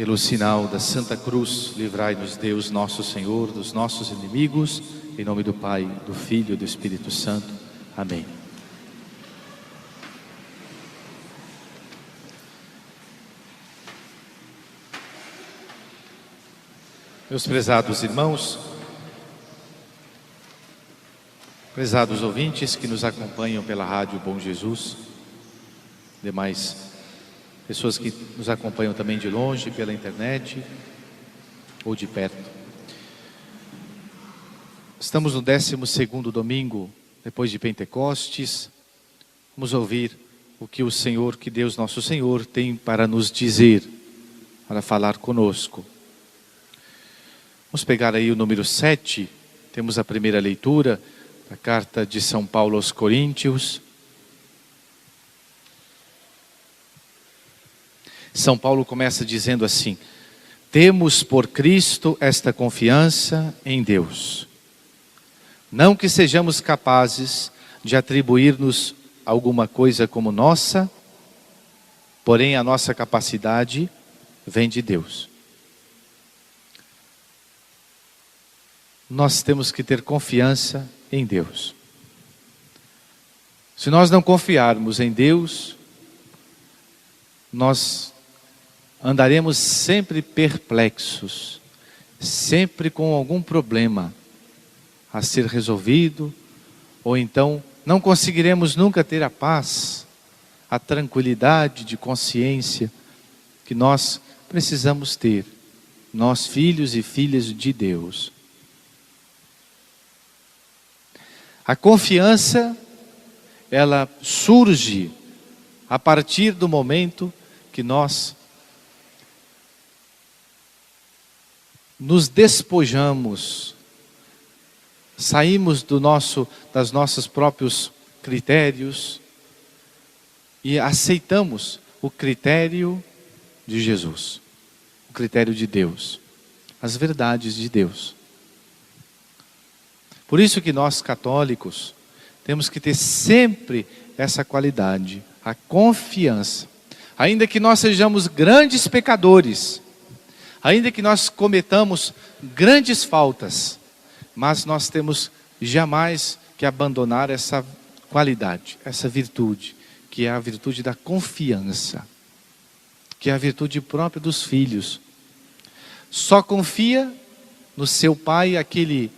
Pelo sinal da Santa Cruz, livrai-nos Deus nosso Senhor dos nossos inimigos, em nome do Pai, do Filho e do Espírito Santo. Amém. Meus prezados irmãos, prezados ouvintes que nos acompanham pela Rádio Bom Jesus, demais pessoas que nos acompanham também de longe, pela internet ou de perto. Estamos no 12º domingo depois de Pentecostes. Vamos ouvir o que o Senhor, que Deus nosso Senhor tem para nos dizer, para falar conosco. Vamos pegar aí o número 7, temos a primeira leitura da carta de São Paulo aos Coríntios. São Paulo começa dizendo assim: temos por Cristo esta confiança em Deus. Não que sejamos capazes de atribuir-nos alguma coisa como nossa, porém a nossa capacidade vem de Deus. Nós temos que ter confiança em Deus. Se nós não confiarmos em Deus, nós andaremos sempre perplexos, sempre com algum problema a ser resolvido, ou então não conseguiremos nunca ter a paz, a tranquilidade de consciência que nós precisamos ter, nós filhos e filhas de Deus. A confiança, ela surge a partir do momento que nós nos despojamos, saímos das nossos próprios critérios e aceitamos o critério de Jesus, o critério de Deus, as verdades de Deus. Por isso que nós católicos temos que ter sempre essa qualidade, a confiança. Ainda que nós sejamos grandes pecadores, ainda que nós cometamos grandes faltas, mas nós temos jamais que abandonar essa qualidade, essa virtude, que é a virtude da confiança, que é a virtude própria dos filhos. Só confia no seu pai aquele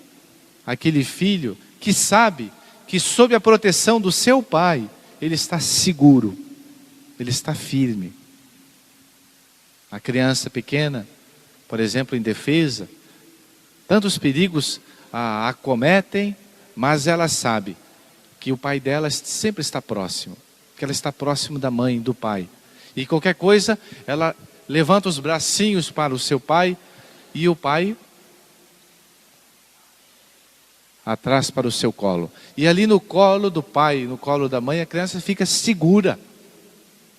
filho que sabe que sob a proteção do seu pai, ele está seguro, ele está firme. A criança pequena, por exemplo, indefesa, tantos perigos a acometem, mas ela sabe que o pai dela sempre está próximo, que ela está próximo da mãe, do pai. E qualquer coisa, ela levanta os bracinhos para o seu pai, e o pai atrás para o seu colo. E ali no colo do pai, no colo da mãe, a criança fica segura.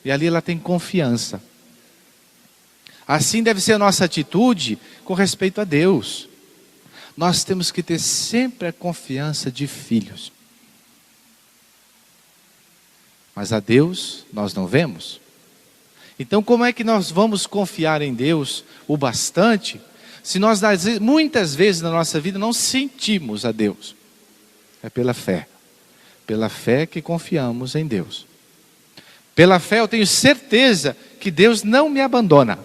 E ali ela tem confiança. Assim deve ser a nossa atitude com respeito a Deus. Nós temos que ter sempre a confiança de filhos. Mas a Deus nós não vemos. Então como é que nós vamos confiar em Deus o bastante, se nós muitas vezes na nossa vida não sentimos a Deus? É pela fé. Pela fé que confiamos em Deus. Pela fé eu tenho certeza que Deus não me abandona.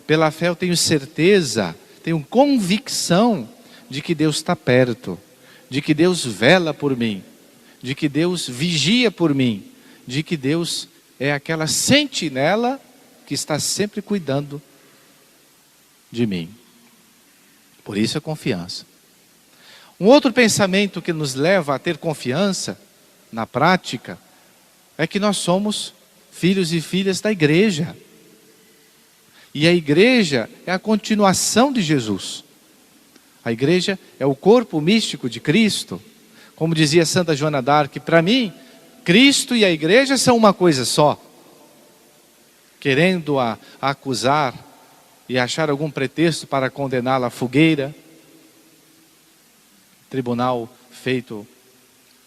Pela fé eu tenho certeza, tenho convicção de que Deus está perto, de que Deus vela por mim, de que Deus vigia por mim, de que Deus é aquela sentinela que está sempre cuidando de mim. Por isso a confiança. Um outro pensamento que nos leva a ter confiança na prática é que nós somos filhos e filhas da igreja. E a igreja é a continuação de Jesus. A igreja é o corpo místico de Cristo. Como dizia Santa Joana d'Arc, para mim, Cristo e a igreja são uma coisa só. Querendo acusar e achar algum pretexto para condená-la à fogueira, tribunal feito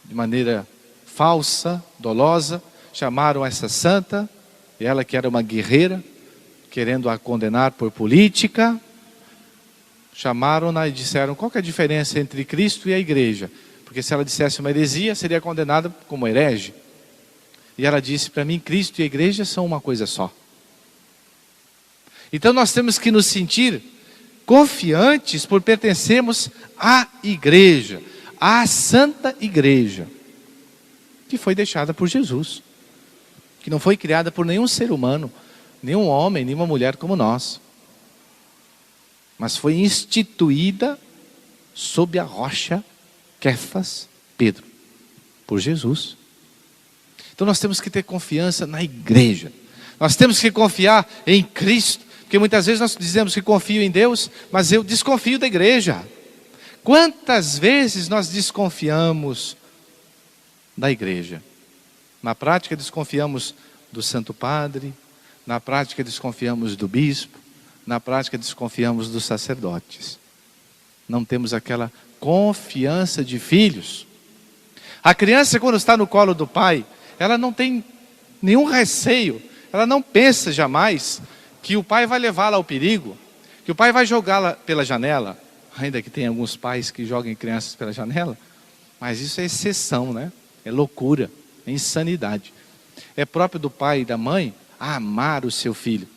de maneira falsa, dolosa, chamaram essa santa, ela que era uma guerreira, querendo a condenar por política, chamaram-na e disseram: qual que é a diferença entre Cristo e a igreja? Porque se ela dissesse uma heresia, seria condenada como herege. E ela disse: para mim, Cristo e a igreja são uma coisa só. Então nós temos que nos sentir confiantes por pertencermos à igreja, à santa igreja, que foi deixada por Jesus, que não foi criada por nenhum ser humano, nenhum homem, nenhuma mulher como nós, mas foi instituída sob a rocha Quefas, Pedro, por Jesus. Então nós temos que ter confiança na igreja, nós temos que confiar em Cristo, porque muitas vezes nós dizemos que confio em Deus, mas eu desconfio da igreja. Quantas vezes nós desconfiamos da igreja? Na prática desconfiamos do Santo Padre, na prática desconfiamos do bispo, na prática desconfiamos dos sacerdotes. Não temos aquela confiança de filhos. A criança, quando está no colo do pai, ela não tem nenhum receio, ela não pensa jamais que o pai vai levá-la ao perigo, que o pai vai jogá-la pela janela, ainda que tem alguns pais que joguem crianças pela janela, mas isso é exceção, né? É loucura, é insanidade. É próprio do pai e da mãe amar o seu filho.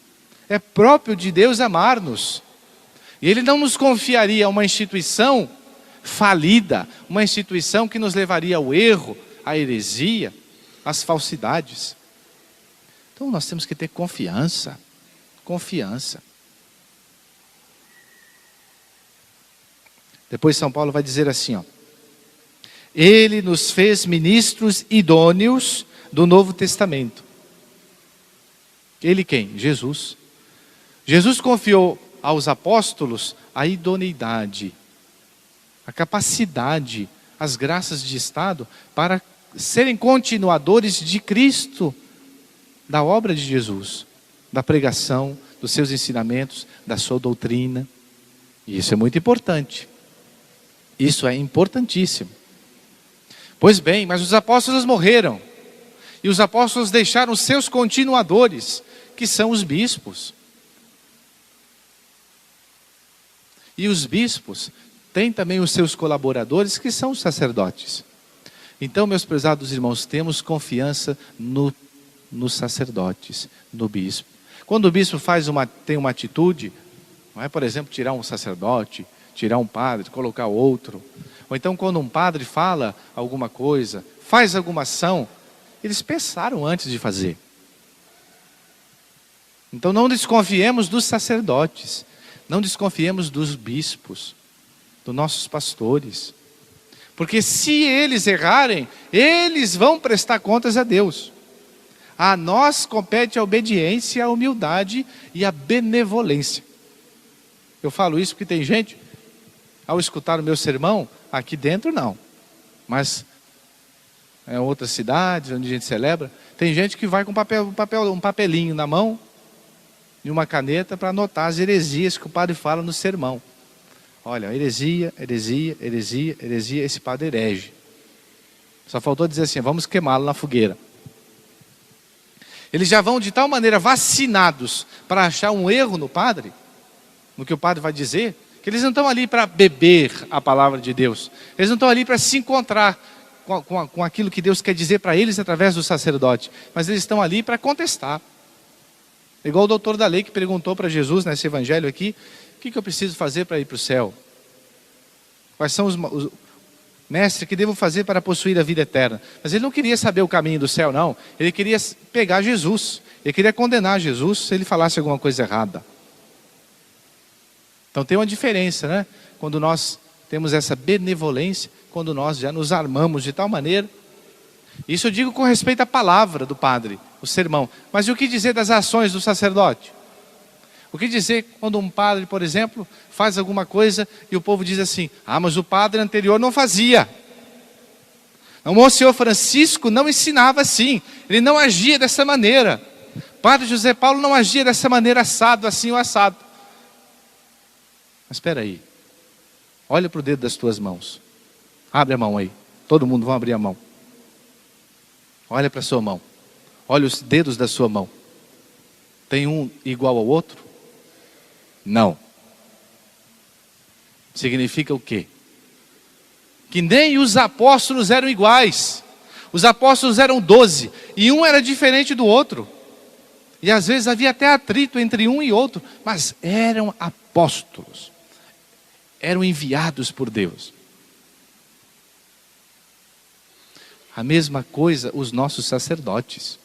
É próprio de Deus amar-nos. E Ele não nos confiaria a uma instituição falida, uma instituição que nos levaria ao erro, à heresia, às falsidades. Então nós temos que ter confiança. Confiança. Depois São Paulo vai dizer assim, ó: Ele nos fez ministros idôneos do Novo Testamento. Ele quem? Jesus. Jesus confiou aos apóstolos a idoneidade, a capacidade, as graças de Estado para serem continuadores de Cristo, da obra de Jesus, da pregação, dos seus ensinamentos, da sua doutrina. E isso é muito importante. Isso é importantíssimo. Pois bem, mas os apóstolos morreram. E os apóstolos deixaram seus continuadores, que são os bispos. E os bispos têm também os seus colaboradores, que são os sacerdotes. Então, meus prezados irmãos, temos confiança nos sacerdotes, no bispo. Quando o bispo tem uma atitude, não é, por exemplo, tirar um sacerdote, tirar um padre, colocar outro. Ou então quando um padre fala alguma coisa, faz alguma ação, eles pensaram antes de fazer. Então não desconfiemos dos sacerdotes, não desconfiemos dos bispos, dos nossos pastores. Porque se eles errarem, eles vão prestar contas a Deus. A nós compete a obediência, a humildade e a benevolência. Eu falo isso porque tem gente, ao escutar o meu sermão, aqui dentro não, mas em outras cidades onde a gente celebra, tem gente que vai com um papelinho na mão e uma caneta para anotar as heresias que o padre fala no sermão. Olha, heresia, heresia, heresia, heresia, esse padre herege. Só faltou dizer assim: vamos queimá-lo na fogueira. Eles já vão de tal maneira vacinados para achar um erro no padre, no que o padre vai dizer, que eles não estão ali para beber a palavra de Deus. Eles não estão ali para se encontrar com aquilo que Deus quer dizer para eles através do sacerdote. Mas eles estão ali para contestar. Igual o doutor da lei que perguntou para Jesus nesse evangelho aqui: o que eu preciso fazer para ir para o céu? Quais são os mestre, que devo fazer para possuir a vida eterna? Mas ele não queria saber o caminho do céu, não. Ele queria pegar Jesus. Ele queria condenar Jesus se ele falasse alguma coisa errada. Então tem uma diferença, né? Quando nós temos essa benevolência, quando nós já nos armamos de tal maneira. Isso eu digo com respeito à palavra do padre, o sermão. Mas e o que dizer das ações do sacerdote? O que dizer quando um padre, por exemplo, faz alguma coisa e o povo diz assim: ah, mas o padre anterior não fazia. Não, o senhor Francisco não ensinava assim, ele não agia dessa maneira. Padre José Paulo não agia dessa maneira, assado, assim ou assado. Mas espera aí, olha para o dedo das tuas mãos. Abre a mão aí, todo mundo vai abrir a mão. Olha para a sua mão, olha os dedos da sua mão. Tem um igual ao outro? Não. Significa o quê? Que nem os apóstolos eram iguais. Os apóstolos eram 12, e um era diferente do outro. E às vezes havia até atrito entre um e outro, mas eram apóstolos. Eram enviados por Deus. A mesma coisa os nossos sacerdotes.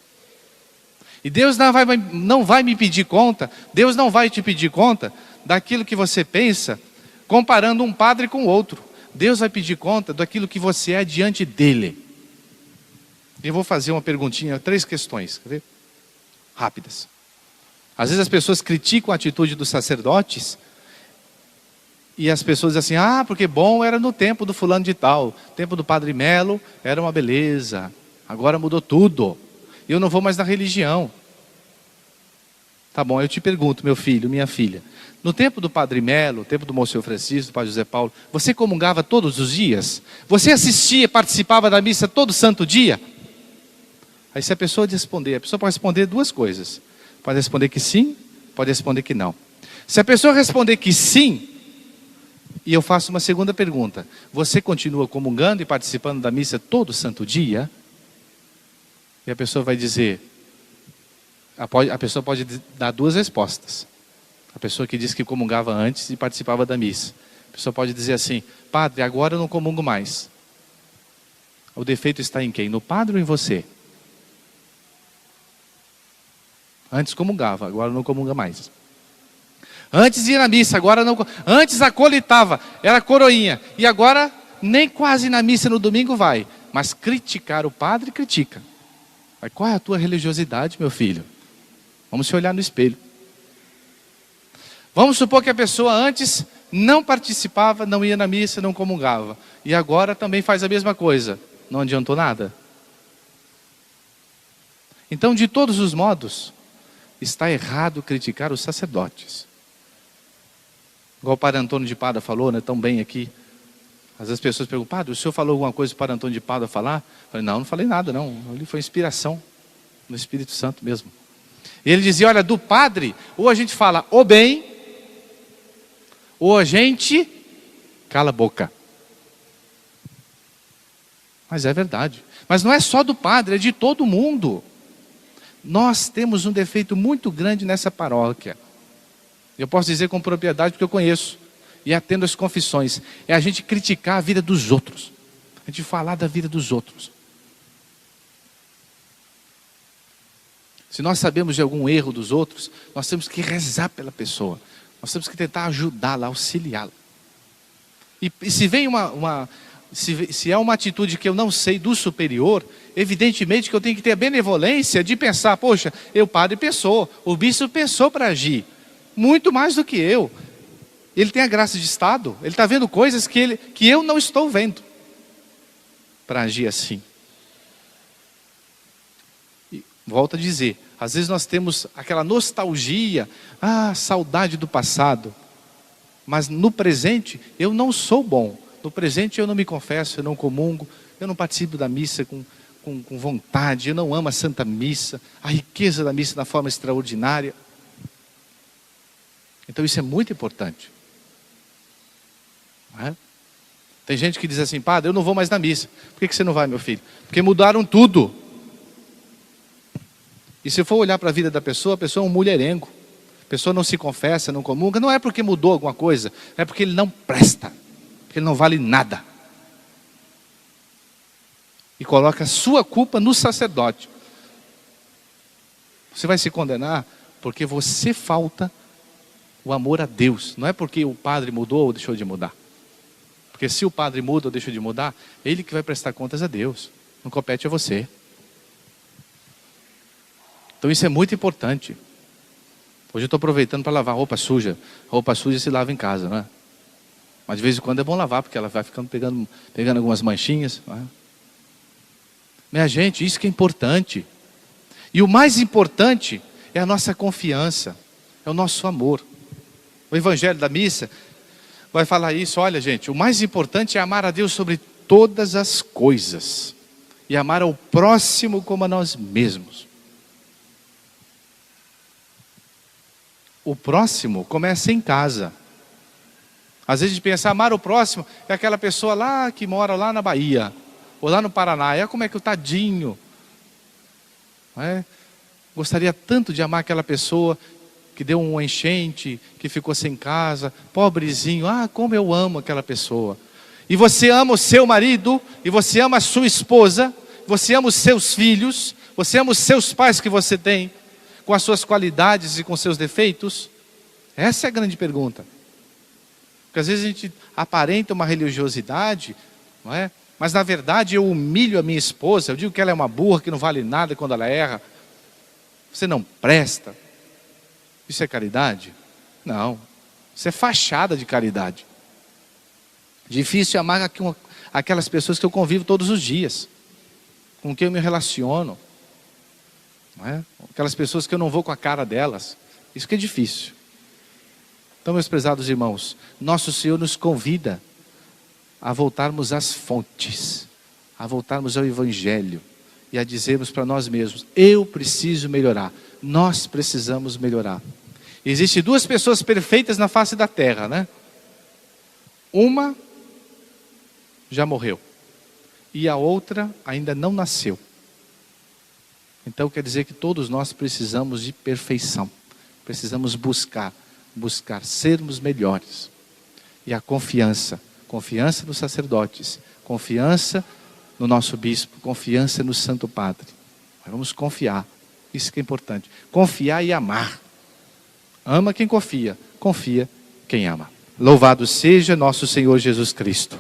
E Deus não vai me pedir conta, Deus não vai te pedir conta daquilo que você pensa, comparando um padre com o outro. Deus vai pedir conta daquilo que você é diante dele. Eu vou fazer uma perguntinha, 3 questões, quer ver? Rápidas. Às vezes as pessoas criticam a atitude dos sacerdotes, e as pessoas dizem assim, porque bom era no tempo do fulano de tal, tempo do Padre Melo era uma beleza, agora mudou tudo, eu não vou mais na religião. Tá bom, eu te pergunto, meu filho, minha filha, no tempo do Padre Melo, tempo do Monsenhor Francisco, do Padre José Paulo, você comungava todos os dias? Você assistia, participava da missa todo santo dia? Aí se a pessoa responder, a pessoa pode responder 2 coisas. Pode responder que sim, pode responder que não. Se a pessoa responder que sim, e eu faço uma segunda pergunta, você continua comungando e participando da missa todo santo dia? E a pessoa vai dizer, a pessoa pode dar 2 respostas. A pessoa que diz que comungava antes e participava da missa. A pessoa pode dizer assim, padre, agora eu não comungo mais. O defeito está em quem? No padre ou em você? Antes comungava, agora não comunga mais. Antes ia na missa, agora não. Antes acolitava, era coroinha. E agora nem quase na missa no domingo vai. Mas criticar o padre, critica. Mas qual é a tua religiosidade, meu filho? Vamos se olhar no espelho. Vamos supor que a pessoa antes não participava, não ia na missa, não comungava. E agora também faz a mesma coisa. Não adiantou nada. Então, de todos os modos, está errado criticar os sacerdotes. Igual o Padre Antônio de Pada falou, né, tão bem aqui. Às vezes as pessoas perguntam, padre, o senhor falou alguma coisa para o Padre Antônio de Pada falar? Eu falei, não falei nada não. Ali foi inspiração do Espírito Santo mesmo. E ele dizia, olha, do padre, ou a gente fala o bem, ou a gente cala a boca. Mas é verdade. Mas não é só do padre, é de todo mundo. Nós temos um defeito muito grande nessa paróquia. Eu posso dizer com propriedade porque eu conheço. E atendo as confissões. É a gente criticar a vida dos outros. A gente falar da vida dos outros. Se nós sabemos de algum erro dos outros, nós temos que rezar pela pessoa. Nós temos que tentar ajudá-la, auxiliá-la. E se vem se é uma atitude que eu não sei do superior, evidentemente que eu tenho que ter a benevolência de pensar, poxa, o padre pensou, o bispo pensou para agir, muito mais do que eu. Ele tem a graça de Estado, ele está vendo coisas que eu não estou vendo, para agir assim. E volto a dizer, às vezes nós temos aquela nostalgia, saudade do passado, mas no presente eu não sou bom. No presente eu não me confesso, eu não comungo, eu não participo da missa com vontade, eu não amo a Santa Missa, a riqueza da missa na forma extraordinária. Então isso é muito importante. Não é? Tem gente que diz assim, padre, eu não vou mais na missa. Por que você não vai, meu filho? Porque mudaram tudo. E se for olhar para a vida da pessoa, a pessoa é um mulherengo. A pessoa não se confessa, não comunga, não é porque mudou alguma coisa, é porque ele não presta. Porque ele não vale nada. E coloca a sua culpa no sacerdote. Você vai se condenar porque você falta o amor a Deus. Não é porque o padre mudou ou deixou de mudar. Porque se o padre muda ou deixou de mudar, ele que vai prestar contas a Deus. Não compete a você. Então isso é muito importante. Hoje eu estou aproveitando para lavar roupa suja. Roupa suja se lava em casa, não é? Mas de vez em quando é bom lavar, porque ela vai ficando pegando algumas manchinhas. Não é? Minha gente, isso que é importante. E o mais importante é a nossa confiança, é o nosso amor. O Evangelho da Missa vai falar isso. Olha, gente, o mais importante é amar a Deus sobre todas as coisas. E amar ao próximo como a nós mesmos. o próximo começa em casa. Às vezes a gente pensa, amar o próximo é aquela pessoa lá que mora lá na Bahia, ou lá no Paraná. É como é que o tadinho. Não é? Gostaria tanto de amar aquela pessoa que deu um enchente, que ficou sem casa, pobrezinho. Ah, como eu amo aquela pessoa. E você ama o seu marido, e você ama a sua esposa, você ama os seus filhos, você ama os seus pais que você tem, com as suas qualidades e com seus defeitos? Essa é a grande pergunta. Porque às vezes a gente aparenta uma religiosidade, não é? Mas na verdade eu humilho a minha esposa, eu digo que ela é uma burra, que não vale nada quando ela erra. Você não presta. Isso é caridade? Não. Isso é fachada de caridade. Difícil é amar aquelas pessoas que eu convivo todos os dias, com quem eu me relaciono, não é? Aquelas pessoas que eu não vou com a cara delas. Isso que é difícil. Então, meus prezados irmãos, nosso Senhor nos convida a voltarmos às fontes, a voltarmos ao Evangelho e a dizermos para nós mesmos: eu preciso melhorar, nós precisamos melhorar. Existem duas pessoas perfeitas na face da terra, né? Uma já morreu e a outra ainda não nasceu. Então quer dizer que todos nós precisamos de perfeição, precisamos buscar sermos melhores. E a confiança nos sacerdotes, confiança no nosso bispo, confiança no Santo Padre. Vamos confiar, isso que é importante, confiar e amar. Ama quem confia, confia quem ama. Louvado seja nosso Senhor Jesus Cristo.